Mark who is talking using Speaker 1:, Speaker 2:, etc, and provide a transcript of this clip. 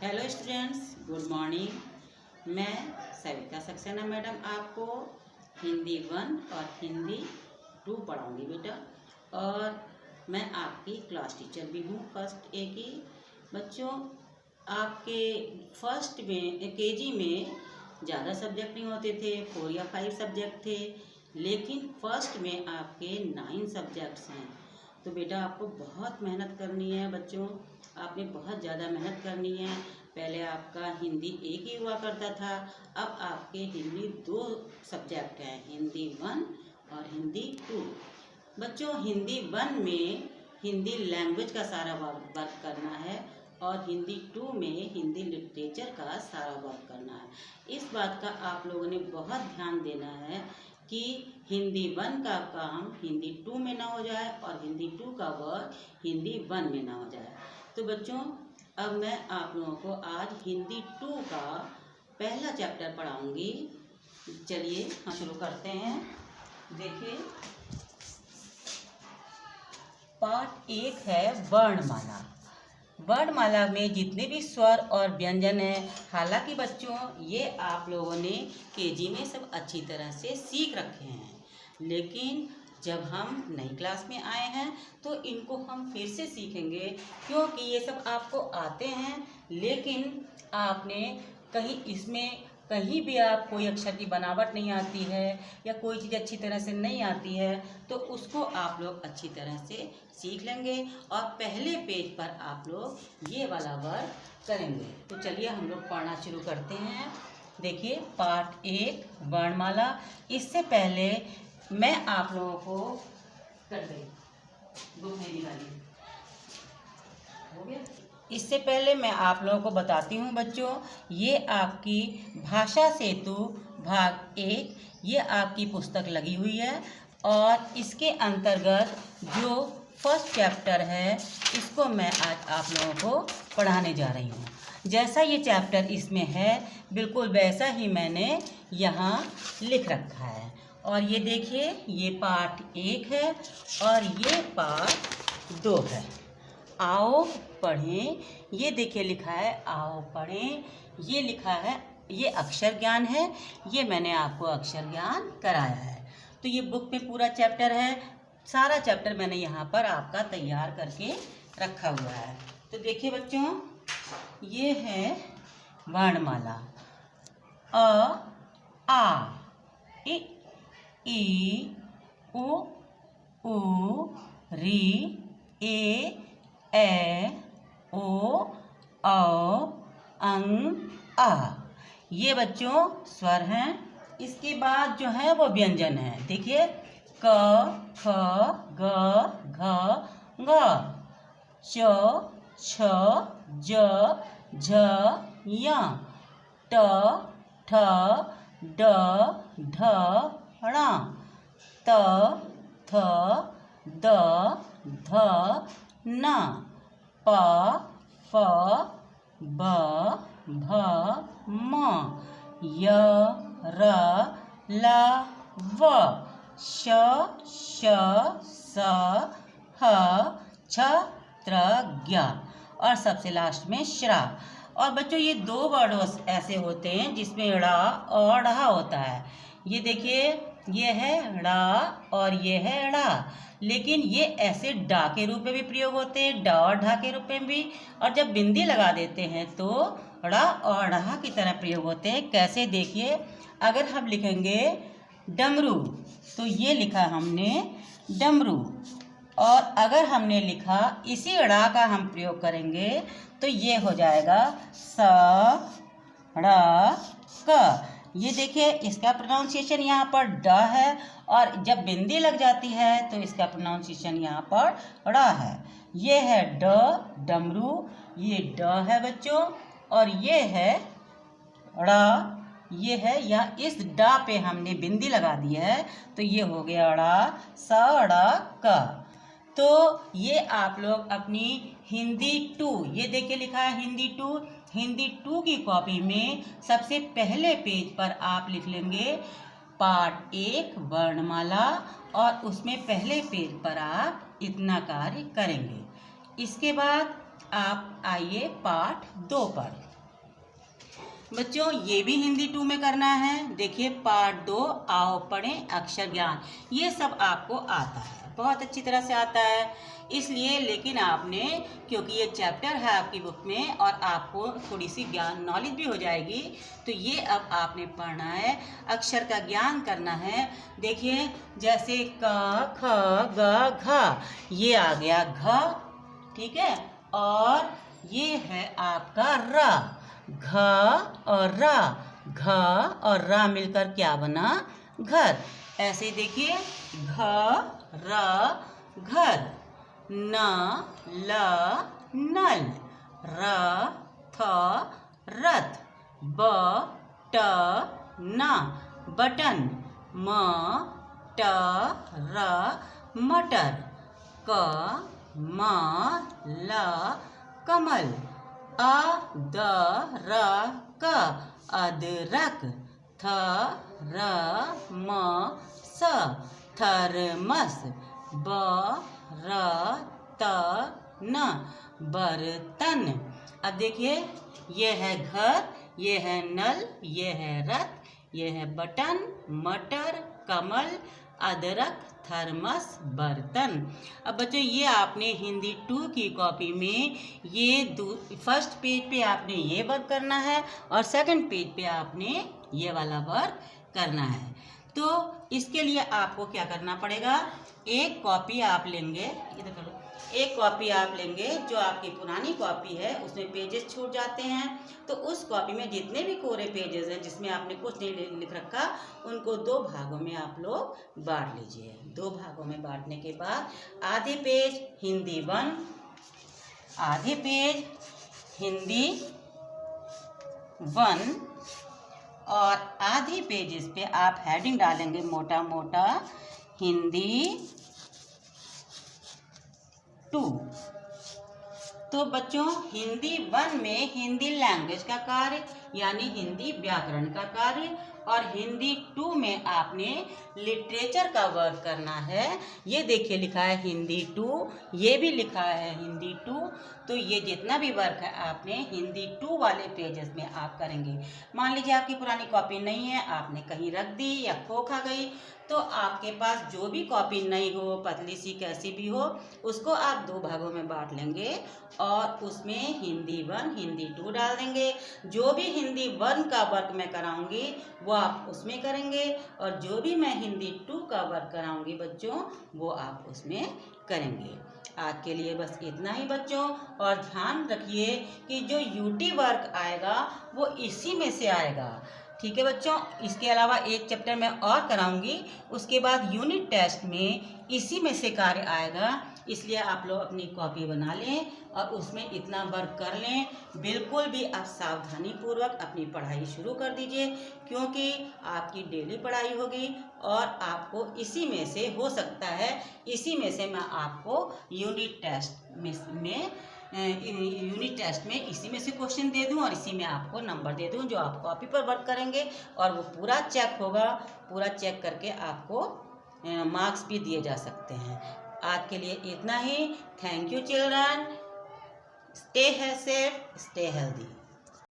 Speaker 1: Hello students, good morning. मैं Savita Saxena madam आपको हिंदी 1 और हिंदी 2 पढ़ाऊंगी बेटा। और मैं आपकी क्लास टीचर भी हूँ फर्स्ट ए की। बच्चों, आपके फर्स्ट में केजी में ज़्यादा सब्जेक्ट नहीं होते थे, 4 या 5 सब्जेक्ट थे, लेकिन फर्स्ट में आपके 9 सब्जेक्ट्स हैं। तो बेटा आपको बहुत मेहनत करनी है बच्चों, आपने बहुत ज़्यादा मेहनत करनी है। पहले आपका हिंदी एक ही हुआ करता था, अब आपके हिंदी 2 सब्जेक्ट हैं, हिंदी 1 और हिंदी 2। बच्चों, हिंदी 1 में हिंदी लैंग्वेज का सारा वर्क करना है और हिंदी 2 में हिंदी लिटरेचर का सारा वर्क करना है। इस बात का आप लोगों ने बहुत ध्यान देना है कि हिंदी 1 का काम हिंदी 2 में ना हो जाए और हिंदी 2 का वर्क हिंदी 1 में ना हो जाए। तो बच्चों, अब मैं आप लोगों को आज हिंदी 2 का पहला चैप्टर पढ़ाऊंगी। चलिए हम शुरू करते हैं। देखिए, पार्ट 1 है वर्णमाला। वर्णमाला में जितने भी स्वर और व्यंजन हैं, हालांकि बच्चों ये आप लोगों ने केजी में सब अच्छी तरह से सीख रखे हैं, लेकिन जब हम नई क्लास में आए हैं तो इनको हम फिर से सीखेंगे, क्योंकि ये सब आपको आते हैं, लेकिन आपने कहीं भी आप कोई अक्षर की बनावट नहीं आती है या कोई चीज़ अच्छी तरह से नहीं आती है, तो उसको आप लोग अच्छी तरह से सीख लेंगे और पहले पेज पर आप लोग ये वाला वर्क करेंगे। तो चलिए हम लोग पढ़ना शुरू करते हैं। देखिए, पार्ट 1 वर्णमाला। इससे पहले मैं आप लोगों को कर गई बुक नहीं निकाली, हो गया। इससे पहले मैं आप लोगों को बताती हूँ बच्चों, ये आपकी भाषा सेतु भाग 1 ये आपकी पुस्तक लगी हुई है और इसके अंतर्गत जो फर्स्ट चैप्टर है इसको मैं आज आप लोगों को पढ़ाने जा रही हूँ। जैसा ये चैप्टर इसमें है बिल्कुल वैसा ही मैंने यहाँ लिख रखा है। और ये देखिए, ये पार्ट 1 है और ये पार्ट 2 है। आओ पढ़ें। ये देखिए लिखा है आओ पढ़ें। ये लिखा है, ये अक्षर ज्ञान है, ये मैंने आपको अक्षर ज्ञान कराया है। तो ये बुक में पूरा चैप्टर है, सारा चैप्टर मैंने यहाँ पर आपका तैयार करके रखा हुआ है। तो देखिए बच्चों, ये है वर्णमाला। अ आ इ ई उ री ए ओ अं आ। ये बच्चों स्वर हैं। इसके बाद जो है वो व्यंजन है। देखिए, क ख ग घ ङ, च छ ज झ य, ट ठ ड ढ ण, त थ द ध न, प फ ब भ म, य र ल व, श श स ह छ त्र ज्ञ और सबसे लास्ट में श्रा। और बच्चों ये 2 वर्ड ऐसे होते हैं जिसमें ड़ा और ढ़ा होता है। ये देखिए, ये है ड़ा और ये है ड़ा, लेकिन ये ऐसे डा के रूप में भी प्रयोग होते हैं, डा और ढा के रूप में भी, और जब बिंदी लगा देते हैं तो ड़ा और ढ़ा की तरह प्रयोग होते हैं। कैसे, देखिए, अगर हम लिखेंगे डमरू तो ये लिखा हमने डमरू, और अगर हमने लिखा इसी ड़ा का हम प्रयोग करेंगे तो ये हो जाएगा स ड़ क। ये देखिए, इसका प्रोनाउंसिएशन यहाँ पर ड है और जब बिंदी लग जाती है तो इसका प्रोनाउंसिएशन यहाँ पर ड़ है। ये है ड डमरू, ये ड है बच्चों, और ये है ड़, ये है, या इस ड पे हमने बिंदी लगा दी है तो ये हो गया ड़ स ड़ क। तो ये आप लोग अपनी हिंदी 2, ये देखिए लिखा है हिंदी 2 की कॉपी में सबसे पहले पेज पर आप लिख लेंगे पार्ट 1 वर्णमाला, और उसमें पहले पेज पर आप इतना कार्य करेंगे। इसके बाद आप आइए पाठ 2 पर। बच्चों ये भी हिंदी 2 में करना है। देखिए पाठ 2, आओ पढ़ें अक्षर ज्ञान। ये सब आपको आता है, बहुत अच्छी तरह से आता है, इसलिए लेकिन आपने, क्योंकि ये चैप्टर है आपकी बुक में और आपको थोड़ी सी ज्ञान नॉलेज भी हो जाएगी, तो ये अब आपने पढ़ना है, अक्षर का ज्ञान करना है। देखिए जैसे क ख ग घ, ये आ गया घ, ठीक है, और ये है आपका र। घ और रा, घ और रा मिलकर क्या बना? घर। ऐसे ही देखिए घ र घर, न ल नल, र थ रथ, ब ट न बटन, म ट र मटर, क म ल कमल, अदरक अदरक, थरमस थर्मस, बर्तन बर्तन। अब देखिए ये है घर, ये है नल, ये है रथ, ये है बटन, मटर, कमल, अदरक, थर्मस, बर्तन। अब बच्चों ये आपने हिंदी 2 की कॉपी में ये फर्स्ट पेज पे आपने ये वर्क करना है और सेकंड पेज पे आपने ये वाला वर्क करना है। तो इसके लिए आपको क्या करना पड़ेगा, एक कॉपी आप लेंगे, इधर करो, एक कॉपी आप लेंगे, जो आपकी पुरानी कॉपी है उसमें पेजेस छूट जाते हैं, तो उस कॉपी में जितने भी कोरे पेजेस हैं जिसमें आपने कुछ नहीं लिख रखा, उनको 2 भागों में आप लोग बांट लीजिए। 2 भागों में बांटने के बाद आधे पेज हिंदी 1, आधे पेज हिंदी 1 और आधे पेजेस पे आप हेडिंग डालेंगे मोटा मोटा हिंदी 2। तो बच्चों हिंदी 1 में हिंदी लैंग्वेज का कार्य यानी हिंदी व्याकरण का कार्य, और हिंदी 2 में आपने लिटरेचर का वर्क करना है। ये देखिए लिखा है हिंदी 2, ये भी लिखा है हिंदी 2, तो ये जितना भी वर्क है आपने हिंदी 2 वाले पेजेस में आप करेंगे। मान लीजिए आपकी पुरानी कॉपी नहीं है, आपने कहीं रख दी या खो खा गई, तो आपके पास जो भी कॉपी नहीं हो, पतली सी कैसी भी हो, उसको आप 2 भागों में बांट लेंगे और उसमें हिंदी 1 हिंदी 2 डाल देंगे। जो भी हिंदी 1 का वर्क मैं कराऊंगी वो आप उसमें करेंगे, और जो भी मैं हिंदी 2 का वर्क कराऊंगी बच्चों वो आप उसमें करेंगे। आज के लिए बस इतना ही बच्चों, और ध्यान रखिए कि जो यूटी वर्क आएगा वो इसी में से आएगा, ठीक है बच्चों। इसके अलावा एक चैप्टर मैं और कराऊंगी, उसके बाद यूनिट टेस्ट में इसी में से कार्य आएगा, इसलिए आप लोग अपनी कॉपी बना लें और उसमें इतना वर्क कर लें। बिल्कुल भी आप सावधानी पूर्वक अपनी पढ़ाई शुरू कर दीजिए, क्योंकि आपकी डेली पढ़ाई होगी और आपको इसी में से हो सकता है, इसी में से मैं आपको यूनिट टेस्ट में इसी में से क्वेश्चन दे दूं और इसी में आपको नंबर दे दूं, जो आप कॉपी पर वर्क करेंगे और वो पूरा चेक होगा। पूरा चेक करके आपको मार्क्स भी दिए जा सकते हैं। आज के लिए इतना ही। Thank you children. Stay safe, stay healthy.